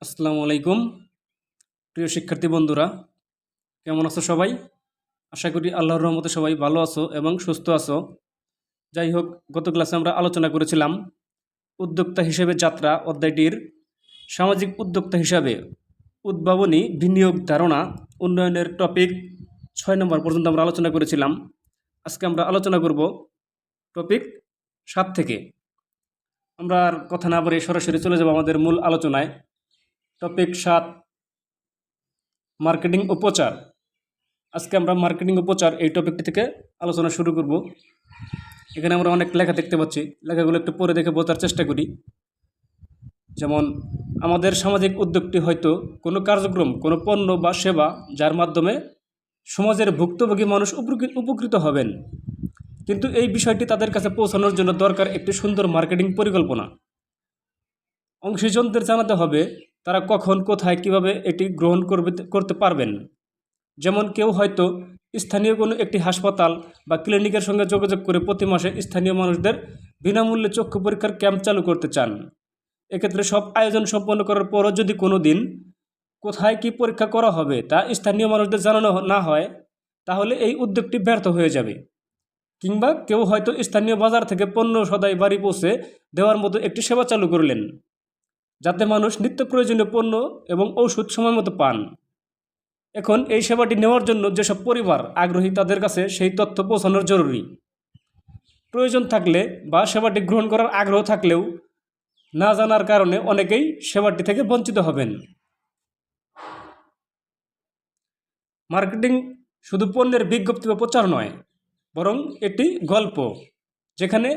আসসালামু আলাইকুম প্রিয় শিক্ষার্থী বন্ধুরা, কেমন আছো সবাই? আশা করি আল্লাহর রহমতে সবাই ভালো আছো এবং সুস্থ আছো। যাই হোক, গত ক্লাসে আমরা আলোচনা করেছিলাম উদ্যোক্তা হিসেবে যাত্রা অধ্যায়টির সামাজিক উদ্যোক্তা হিসাবে উদ্ভাবনী বিনিয়োগ ধারণা উন্নয়নের টপিক 6 নম্বর পর্যন্ত আমরা আলোচনা করেছিলাম। আজকে আমরা আলোচনা করব টপিক 7 থেকে। আমরা আর কথা না বলে সরাসরি চলে যাব আমাদের মূল আলোচনায়। টপিক 7, মার্কেটিং ও প্রচার। আজকে আমরা মার্কেটিং ও প্রচার এই টপিকটি থেকে আলোচনা শুরু করব। এখানে আমরা অনেক লেখা দেখতে পাচ্ছি, লেখাগুলো একটু পড়ে দেখে বোঝার চেষ্টা করি। যেমন, আমাদের সামাজিক উদ্যোগটি হয়তো কোনো কার্যক্রম, কোনো পণ্য বা সেবা যার মাধ্যমে সমাজের ভুক্তভোগী মানুষ উপকৃত হবেন, কিন্তু এই বিষয়টি তাদের কাছে পৌঁছানোর জন্য দরকার একটি সুন্দর মার্কেটিং পরিকল্পনা। অংশীজনদের জানাতে হবে তারা কখন, কোথায়, কিভাবে এটি গ্রহণ করতে পারবেন। যেমন, কেউ হয়তো স্থানীয় কোনো একটি হাসপাতাল বা ক্লিনিকের সঙ্গে যোগাযোগ করে প্রতি মাসে স্থানীয় মানুষদের বিনামূল্যে চক্ষু পরীক্ষার ক্যাম্প চালু করতে চান। এক্ষেত্রে সব আয়োজন সম্পন্ন করার পরও যদি কোনো দিন কোথায় কি পরীক্ষা করা হবে তা স্থানীয় মানুষদের জানানো না হয়, তাহলে এই উদ্যোগটি ব্যর্থ হয়ে যাবে। কিংবা কেউ হয়তো স্থানীয় বাজার থেকে পণ্য সদাই বাড়ি পৌঁছে দেওয়ার মতো একটি সেবা চালু করলেন, যাতে মানুষ নিত্য প্রয়োজনীয় পণ্য এবং ঔষধ সময় মতো পান। এখন এই সেবাটি নেওয়ার জন্য যেসব পরিবার আগ্রহী তাদের কাছে সেই তথ্য পৌঁছানোর জরুরি। প্রয়োজন থাকলে বা সেবাটি গ্রহণ করার আগ্রহ থাকলেও না জানার কারণে অনেকেই সেবাটি থেকে বঞ্চিত হবেন। মার্কেটিং শুধু পণ্যের বিজ্ঞপ্তি বা প্রচার নয়, বরং এটি গল্প, যেখানে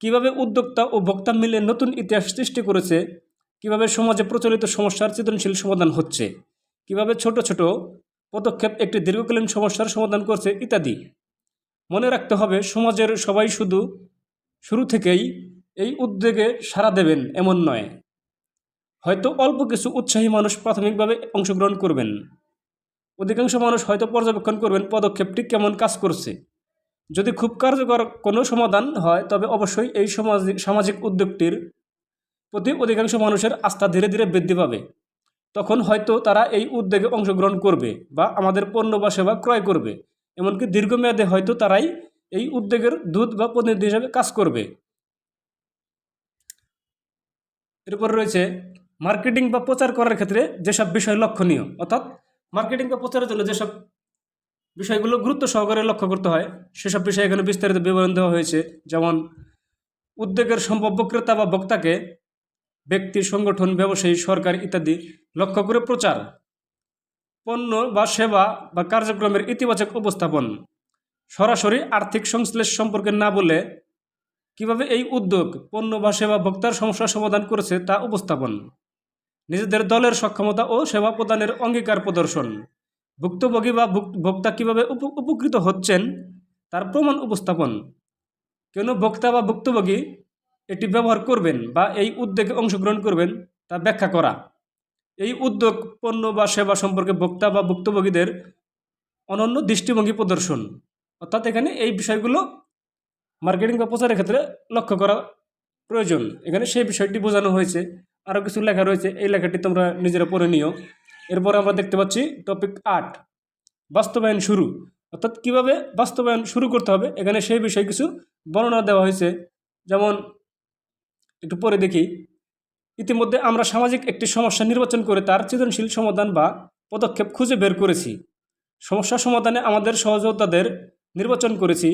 কিভাবে উদ্যোক্তা ও ভোক্তা মিলে নতুন ইতিহাস সৃষ্টি করেছে, কিভাবে সমাজে প্রচলিত সমস্যার সৃজনশীল সমাধান হচ্ছে, কিভাবে ছোট ছোট পদক্ষেপ একটি দীর্ঘকালীন সমস্যার সমাধান করছে ইত্যাদি। মনে রাখতে হবে, সমাজের সবাই শুরু থেকেই এই উদ্যোগে সাড়া দেবেন এমন নয়। হয়তো অল্প কিছু উৎসাহী মানুষ প্রাথমিকভাবে অংশগ্রহণ করবেন। অধিকাংশ মানুষ হয়তো পর্যবেক্ষণ করবেন পদক্ষেপটি কেমন কাজ করছে। যদি খুব কার্যকর কোনো সমাধান হয়, তবে অবশ্যই এই সামাজিক উদ্যোগটির প্রতি অধিকাংশ মানুষের আস্থা ধীরে ধীরে বৃদ্ধি পাবে। তখন হয়তো তারা এই উদ্যোগে অংশগ্রহণ করবে বা আমাদের পণ্য বা সেবা ক্রয় করবে। এমনকি দীর্ঘমেয়াদে হয়তো তারাই এই উদ্যোগের দূত বা প্রতিনিধি হিসেবে কাজ করবে। এরপর রয়েছে মার্কেটিং বা প্রচার করার ক্ষেত্রে যেসব বিষয় লক্ষণীয়, অর্থাৎ মার্কেটিং বা প্রচারের জন্য যেসব বিষয়গুলো গুরুত্ব সহকারে লক্ষ্য করতে হয় সেসব বিষয়ে এখানে বিস্তারিত বিবরণ দেওয়া হয়েছে। যেমন, উদ্যোগের সম্ভাব্য ক্রেতা বা ভোক্তাকে ব্যক্তি, সংগঠন, ব্যবসায়ী, সরকার ইত্যাদি লক্ষ্য করে প্রচার। পণ্য বা সেবা বা কার্যক্রমের ইতিবাচক উপস্থাপন। সরাসরি আর্থিক সংশ্লেষ সম্পর্কে না বলে কিভাবে এই উদ্যোগ পণ্য বা সেবা ভোক্তার সমস্যার সমাধান করেছে তা উপস্থাপন। নিজেদের দলের সক্ষমতা ও সেবা প্রদানের অঙ্গীকার প্রদর্শন। ভুক্তভোগী বা ভোক্তা কিভাবে উপকৃত হচ্ছেন তার প্রমাণ উপস্থাপন। কেন ভোক্তা বা ভুক্তভোগী এটি ব্যবহার করবেন বা এই উদ্যোগে অংশগ্রহণ করবেন তা ব্যাখ্যা করা। এই উদ্যোগ পণ্য বা সেবা সম্পর্কে ভোক্তা বা ভুক্তভোগীদের অনন্য দৃষ্টিভঙ্গি প্রদর্শন। অর্থাৎ এখানে এই বিষয়গুলো মার্কেটিং বা প্রচারের ক্ষেত্রে লক্ষ্য করা প্রয়োজন। এখানে সেই বিষয়টি বোঝানো হয়েছে। আরও কিছু লেখা রয়েছে, এই লেখাটি তোমরা নিজেরা পড়ে নিও। এরপর আমরা দেখতে পাচ্ছি টপিক 8, বাস্তবায়ন শুরু। অর্থাৎ কীভাবে বাস্তবায়ন শুরু করতে হবে, এখানে সেই বিষয়ে কিছু বর্ণনা দেওয়া হয়েছে। যেমন, একটু পরে দেখি, ইতিমধ্যে আমরা সামাজিক একটি সমস্যা নির্বাচন করে তার সৃজনশীল সমাধান বা পদক্ষেপ খুঁজে বের করেছি। সমস্যা সমাধানে আমাদের সহযোদ্ধাদের নির্বাচন করেছি।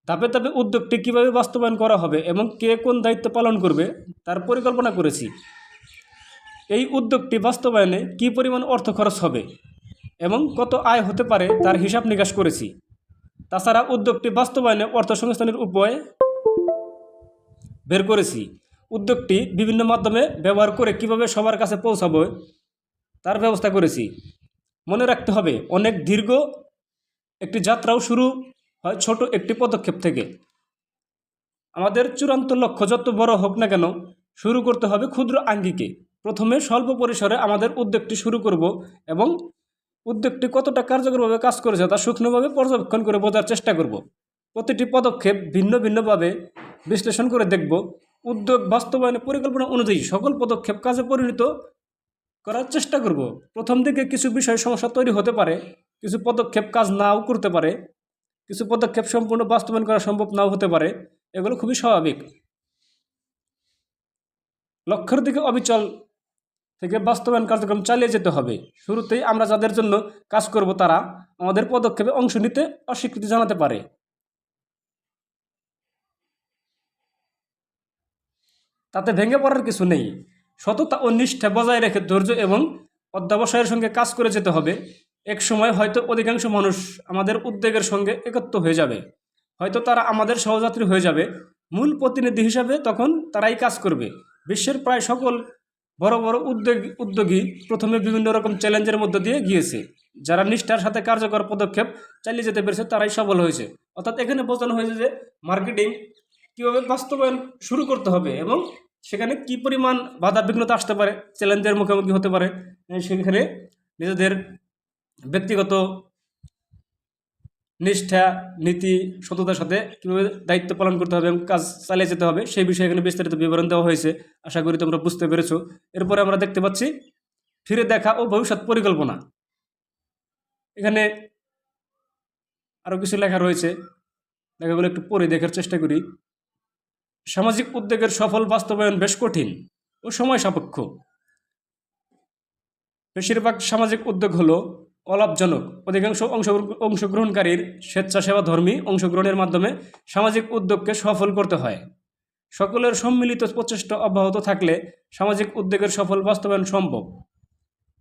ধাপে ধাপে উদ্যোগটি কীভাবে বাস্তবায়ন করা হবে এবং কে কোন দায়িত্ব পালন করবে তার পরিকল্পনা করেছি। এই উদ্যোগটি বাস্তবায়নে কী পরিমাণ অর্থ খরচ হবে এবং কত আয় হতে পারে তার হিসাব নিকাশ করেছি। তাছাড়া উদ্যোগটি বাস্তবায়নে অর্থ সংস্থানের উপায় বের করেছি। উদ্যোগটি বিভিন্ন মাধ্যমে ব্যবহার করে কিভাবে সবার কাছে পৌঁছাবে তার ব্যবস্থা করেছি। মনে রাখতে হবে, অনেক দীর্ঘ একটি যাত্রাও শুরু হয় ছোট একটি পদক্ষেপ থেকে। আমাদের চূড়ান্ত লক্ষ্য যত বড় হোক না কেন, শুরু করতে হবে ক্ষুদ্র আঙ্গিকে। প্রথমে স্বল্প পরিসরে আমাদের উদ্যোগটি শুরু করব এবং উদ্যোগটি কতটা কার্যকরভাবে কাজ করেছে তা সূক্ষ্মভাবে পর্যবেক্ষণ করে বোঝার চেষ্টা করব। প্রতিটি পদক্ষেপ ভিন্ন ভিন্নভাবে বিশ্লেষণ করে দেখব। উদ্যোগ বাস্তবায়নের পরিকল্পনা অনুযায়ী সকল পদক্ষেপ কাজে পরিণত করার চেষ্টা করব। প্রথম দিকে কিছু বিষয় সমস্যা তৈরি হতে পারে, কিছু পদক্ষেপ কাজ নাও করতে পারে, কিছু পদক্ষেপ সম্পূর্ণ বাস্তবায়ন করা সম্ভব নাও হতে পারে, এগুলো খুবই স্বাভাবিক। লক্ষ্যের দিকে অবিচল থেকে বাস্তবায়ন কার্যক্রম চালিয়ে যেতে হবে। শুরুতেই আমরা যাদের জন্য কাজ করব তারা আমাদের পদক্ষেপে অংশ নিতে অস্বীকৃতি জানাতে পারে। তাতে ভেঙে পড়ার কিছু নেই। সততা ও নিষ্ঠা বজায় রেখে ধৈর্য এবং অধ্যবসায়ের সঙ্গে কাজ করে যেতে হবে। এক সময় হয়তো অধিকাংশ মানুষ আমাদের উদ্বেগের সঙ্গে একত্র হয়ে যাবে, হয়তো তারা আমাদের সহযাত্রী হয়ে যাবে। মূল প্রতিনিধি হিসাবে তখন তারাই কাজ করবে। বিশ্বের প্রায় সকল বড় বড় উদ্যোগী প্রথমে বিভিন্ন রকম চ্যালেঞ্জের মধ্য দিয়ে গিয়েছে। যারা নিষ্ঠার সাথে কার্যকর পদক্ষেপ চালিয়ে যেতে পেরেছে তারাই সফল হয়েছে। অর্থাৎ এখানে বোঝানো হয়েছে যে মার্কেটিং কীভাবে বাস্তবায়ন শুরু করতে হবে এবং সেখানে কি পরিমাণ বাধা বিঘ্নতা আসতে পারে, চ্যালেঞ্জের মুখোমুখি হতে পারে, সেখানে নিজেদের ব্যক্তিগত নিষ্ঠা, নীতি, সততার সাথে কীভাবে দায়িত্ব পালন করতে হবে এবং কাজ চালিয়ে যেতে হবে সেই বিষয়ে এখানে বিস্তারিত বিবরণ দেওয়া হয়েছে। আশা করি তোমরা বুঝতে পেরেছো। এরপরে আমরা দেখতে পাচ্ছি ফিরে দেখা ও ভবিষ্যৎ পরিকল্পনা। এখানে আরও কিছু লেখা রয়েছে, লেখাগুলো একটু পড়ে দেখার চেষ্টা করি। সামাজিক উদ্যোগের সফল বাস্তবায়ন বেশ কঠিন ও সময় সাপেক্ষ। বেশিরভাগ সামাজিক উদ্যোগ হলো অলাভজনক। অধিকাংশ অংশগ্রহণকারীর স্বেচ্ছাসেবাধর্মী অংশগ্রহণের মাধ্যমে সামাজিক উদ্যোগকে সফল করতে হয়। সকলের সম্মিলিত প্রচেষ্টা অব্যাহত থাকলে সামাজিক উদ্যোগের সফল বাস্তবায়ন সম্ভব।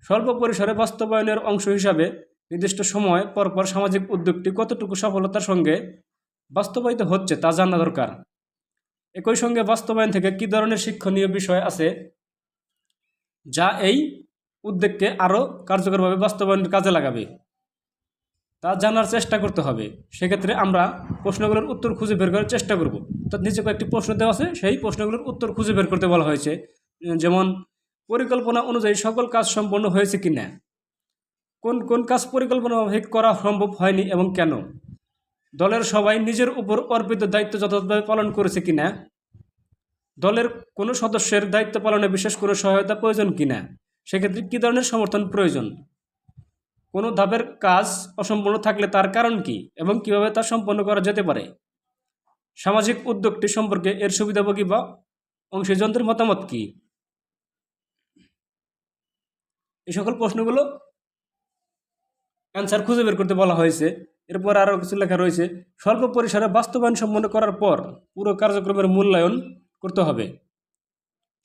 স্বল্প পরিসরে বাস্তবায়নের অংশ হিসাবে নির্দিষ্ট সময় পরপর সামাজিক উদ্যোগটি কতটুকু সফলতার সঙ্গে বাস্তবায়িত হচ্ছে তা জানা দরকার। একই সঙ্গে বাস্তবায়ন থেকে কী ধরনের শিক্ষণীয় বিষয় আছে যা এই উদ্যোগকে আরও কার্যকরভাবে বাস্তবায়নের কাজে লাগাবে তা জানার চেষ্টা করতে হবে। সেক্ষেত্রে আমরা প্রশ্নগুলোর উত্তর খুঁজে বের করার চেষ্টা করব। অর্থাৎ নিচে কয়েকটি প্রশ্ন দেওয়া আছে, সেই প্রশ্নগুলোর উত্তর খুঁজে বের করতে বলা হয়েছে। যেমন পরিকল্পনা অনুযায়ী সকল কাজ সম্পন্ন হয়েছে কি না, কোন কোন কাজ পরিকল্পনাভাবে করা সম্ভব হয়নি এবং কেন, দলের সবাই নিজের উপর অর্পিত দায়িত্ব যথাযথভাবে পালন করেছে কিনা, দলের কোনো সদস্যের দায়িত্ব পালনে বিশেষ কোনো সহায়তা প্রয়োজন কিনা, সেক্ষেত্রে কী ধরনের সমর্থন প্রয়োজন, কোনো ধাপের কাজ অসম্পূর্ণ থাকলে তার কারণ কি এবং কিভাবে তা সম্পন্ন করা যেতে পারে, সামাজিক উদ্যোগটি সম্পর্কে এর সুবিধাভোগী বা অংশীজনদের মতামত কি। এই সকল প্রশ্নগুলো অ্যান্সার খুঁজে বের করতে বলা হয়েছে। এরপর আরও কিছু লেখা রয়েছে, স্বল্প পরিসরে বাস্তবায়ন সম্পন্ন করার পর পুরো কার্যক্রমের মূল্যায়ন করতে হবে।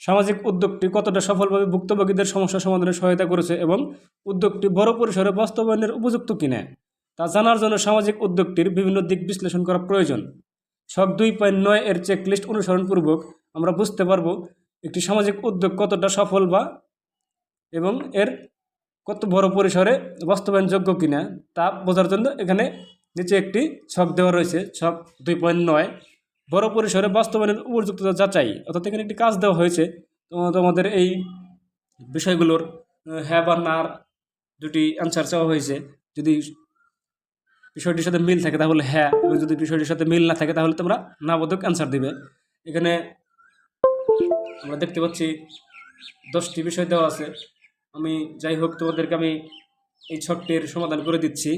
সামাজিক উদ্যোগটি কতটা সফলভাবে ভুক্তভোগীদের সমস্যা সমাধানে সহায়তা করেছে এবং উদ্যোগটি বড় পরিসরে বাস্তবায়নের উপযুক্ত কিনা তা জানার জন্য সামাজিক উদ্যোগটির বিভিন্ন দিক বিশ্লেষণ করা প্রয়োজন। ছক 2.9 এর চেকলিস্ট অনুসরণপূর্বক আমরা বুঝতে পারব একটি সামাজিক উদ্যোগ কতটা সফল বা এবং এর কত বড় পরিসরে বাস্তবায়নযোগ্য কিনা তা বোঝার জন্য এখানে নিচে একটি ছক দেওয়া রয়েছে। ছক 2.9 বড় পরিসরে বাস্তবায়নের উপযুক্ততা যাচাই। অর্থাৎ এখানে একটি কাজ দেওয়া হয়েছে, তোমাদের এই বিষয়গুলোর হ্যাঁ বা নার দুটি অ্যান্সার চাওয়া হয়েছে। যদি বিষয়টির সাথে মিল থাকে তাহলে হ্যাঁ, এবং যদি বিষয়টির সাথে মিল না থাকে তাহলে তোমরা না বোধক অ্যান্সার দিবে। এখানে আমরা দেখতে পাচ্ছি 10টি বিষয় দেওয়া আছে। আমি যাই হোক তোমাদেরকে আমি এই ছকটির সমাধান করে দিচ্ছি।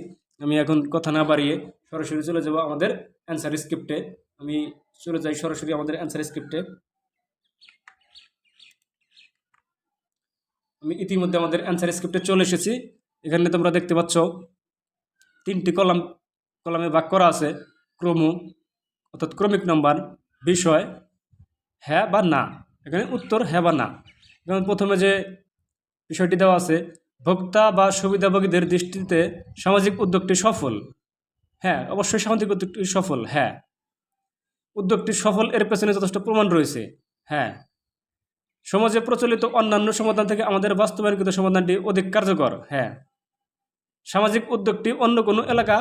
আমি এখন কথা না বাড়িয়ে সরাসরি চলে যাব আমাদের অ্যান্সার স্ক্রিপ্টে। আমি চলে যাই সরাসরি আমাদের অ্যান্সার স্ক্রিপ্টে। আমি ইতিমধ্যে আমাদের অ্যান্সার স্ক্রিপ্টে চলে এসেছি। এখানে তোমরা দেখতে পাচ্ছ 3টি কলামে ভাগ করা আছে। ক্রম অর্থাৎ ক্রমিক নম্বর, বিষয়, হ্যাঁ বা না। এখানে উত্তর হ্যাঁ বা না। যেমন প্রথমে যে বিষয়টি দেওয়া আছে, ভোক্তা বা সুবিধাভোগীদের দৃষ্টিতে সামাজিক উদ্যোগটি সফল। হ্যাঁ, অবশ্যই সামাজিক উদ্যোগটি সফল। হ্যাঁ, উদ্যোগটি সফল এর পেছনে যথেষ্ট প্রমাণ রয়েছে। হ্যাঁ, সমাজে প্রচলিত অন্যান্য সমাধান থেকে আমাদের বাস্তবায়নকৃত সমাধানটি অধিক কার্যকর। হ্যাঁ, সামাজিক উদ্যোগটি অন্য কোনো এলাকা,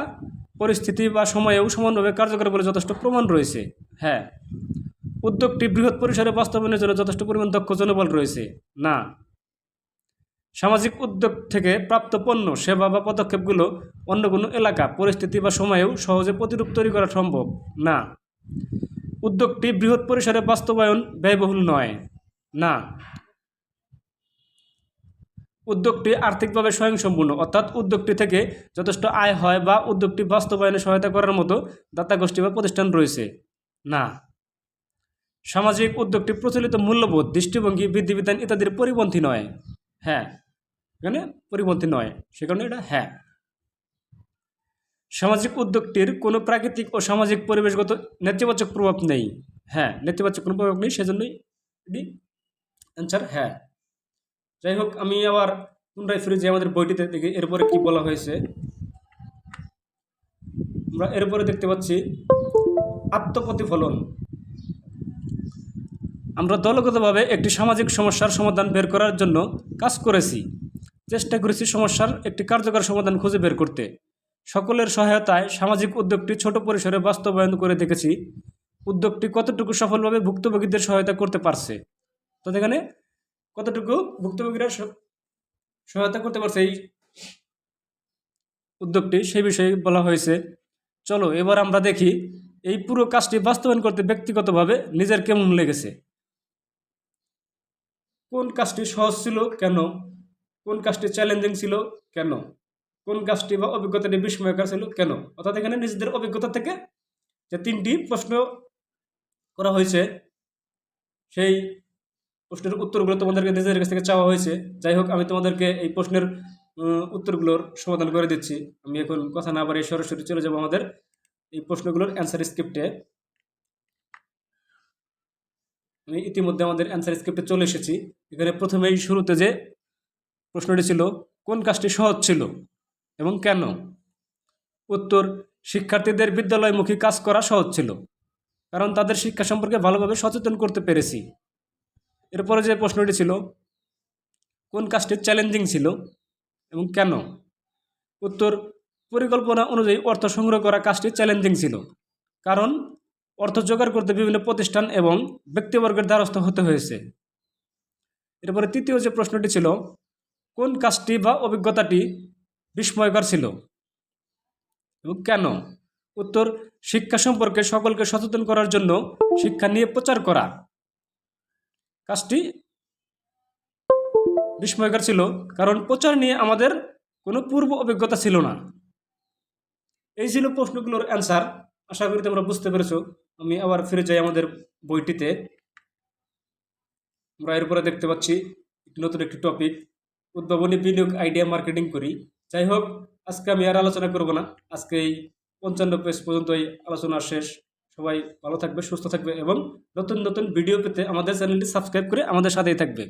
পরিস্থিতি বা সময়েও সমানভাবে কার্যকর বলে যথেষ্ট প্রমাণ রয়েছে। হ্যাঁ, উদ্যোগটি বৃহৎ পরিসরে বাস্তবায়নের জন্য যথেষ্ট পরিমাণ দক্ষ জনবল রয়েছে। না, সামাজিক উদ্যোগ থেকে প্রাপ্ত পণ্য, সেবা বা পদক্ষেপগুলো অন্য কোনো এলাকা, পরিস্থিতি বা সময়েও সহজে প্রতিরূপ তৈরি করা সম্ভব। না, উদ্যোগটি বৃহৎ পরিসরে বাস্তবায়ন ব্যয়বহুল নয়। না, উদ্যোগটি আর্থিকভাবে স্বয়ংসম্পূর্ণ, অর্থাৎ উদ্যোগটি থেকে যথেষ্ট আয় হয় বা উদ্যোগটি বাস্তবায়নে সহায়তা করার মতো দাতা গোষ্ঠী বা প্রতিষ্ঠান রয়েছে। না। সামাজিক উদ্যোগটি প্রচলিত মূল্যবোধ, দৃষ্টিভঙ্গি, বিধিবিধান ইত্যাদির পরিপন্থী নয়। হ্যাঁ, এখানে পরিপন্থী নয়, সে কারণে এটা হ্যাঁ। সামাজিক উদ্যোগটির কোনো প্রাকৃতিক ও সামাজিক পরিবেশগত নেতিবাচক প্রভাব নেই। হ্যাঁ, নেতিবাচক কোনো প্রভাব নেই, সেজন্যই এটি অ্যান্সার হ্যাঁ। যাই হোক, আমি আবার পুনরায় ফিরে যে আমাদের বইটিতে দেখি এরপরে কি বলা হয়েছে। আমরা এরপরে দেখতে পাচ্ছি আত্মপ্রতিফলন। আমরা দলগতভাবে একটি সামাজিক সমস্যার সমাধান বের করার জন্য কাজ করেছি, চেষ্টা করেছি সমস্যার একটি কার্যকর সমাধান খুঁজে বের করতে। সকলের সহায়তায় সামাজিক উদ্যোগটি ছোট পরিসরে বাস্তবায়ন করে দেখেছি। উদ্যোগটি কতটুকু সফলভাবে ভুক্তভোগীদের সহায়তা করতে পারছে, তো এখানে কতটুকু ভুক্তভোগীরা সহায়তা করতে পারছে এই উদ্যোগটি, সেই বিষয়ে বলা হয়েছে। চলো এবার আমরা দেখি এই পুরো কাজটি বাস্তবায়ন করতে ব্যক্তিগতভাবে নিজের কেমন লেগেছে। কোন কাজটি সহজ ছিল, কেন? কোন কাজটি চ্যালেঞ্জিং ছিল, কেন? কোন কাজটি বা অভিজ্ঞতাটি বিস্ময়কর ছিল, কেন? অর্থাৎ এখানে নিজেদের অভিজ্ঞতা থেকে যে 3টি প্রশ্ন করা হয়েছে, সেই প্রশ্নের উত্তরগুলো তোমাদেরকে নিজেদের কাছ থেকে চাওয়া হয়েছে। যাই হোক, আমি তোমাদেরকে এই প্রশ্নের উত্তরগুলোর সমাধান করে দিচ্ছি। আমি এখন কথা না বাড়িয়ে সরাসরি চলে যাব আমাদের এই প্রশ্নগুলোর অ্যান্সার স্ক্রিপ্টে। আমি ইতিমধ্যে আমাদের অ্যান্সার স্ক্রিপ্টে চলে এসেছি। এখানে প্রথমেই শুরুতে যে প্রশ্নটি ছিল, কোন কাজটি সহজ ছিল এবং কেন? উত্তর, শিক্ষার্থীদের বিদ্যালয়মুখী কাজ করা সহজ ছিল, কারণ তাদের শিক্ষা সম্পর্কে ভালোভাবে সচেতন করতে পেরেছি। এরপরে যে প্রশ্নটি ছিল, কোন কাজটি চ্যালেঞ্জিং ছিল এবং কেন? উত্তর, পরিকল্পনা অনুযায়ী অর্থ সংগ্রহ করা কাজটি চ্যালেঞ্জিং ছিল, কারণ অর্থ জোগাড় করতে বিভিন্ন প্রতিষ্ঠান এবং ব্যক্তিবর্গের দ্বারস্থ হতে হয়েছে। এরপরে তৃতীয় যে প্রশ্নটি ছিল, কোন কাজটি বা অভিজ্ঞতাটি বিস্ময়কর ছিল এবং কেন? উত্তর, শিক্ষা সম্পর্কে সকলকে সচেতন করার জন্য শিক্ষা নিয়ে প্রচার করা কাজটি বিস্ময়কর ছিল, কারণ প্রচার নিয়ে আমাদের কোনো পূর্ব অভিজ্ঞতা ছিল না। এই ছিল প্রশ্নগুলোর অ্যান্সার। আশা করি তোমরা বুঝতে পেরেছো। আমি আবার ফিরে যাই আমাদের বইটিতে। আমরা এরপরে দেখতে পাচ্ছি নতুন একটি টপিক, উদ্ভাবনী বিনিয়োগ আইডিয়া মার্কেটিং করি। যাই হোক, আজকে আমি আর আলোচনা করব না। আজকে এই 55 পেজ পর্যন্তই আলোচনা শেষ। সবাই ভালো থাকবে, সুস্থ থাকবে এবং নতুন নতুন ভিডিও পেতে আমাদের চ্যানেলটি সাবস্ক্রাইব করে আমাদের সাথেই থাকবে।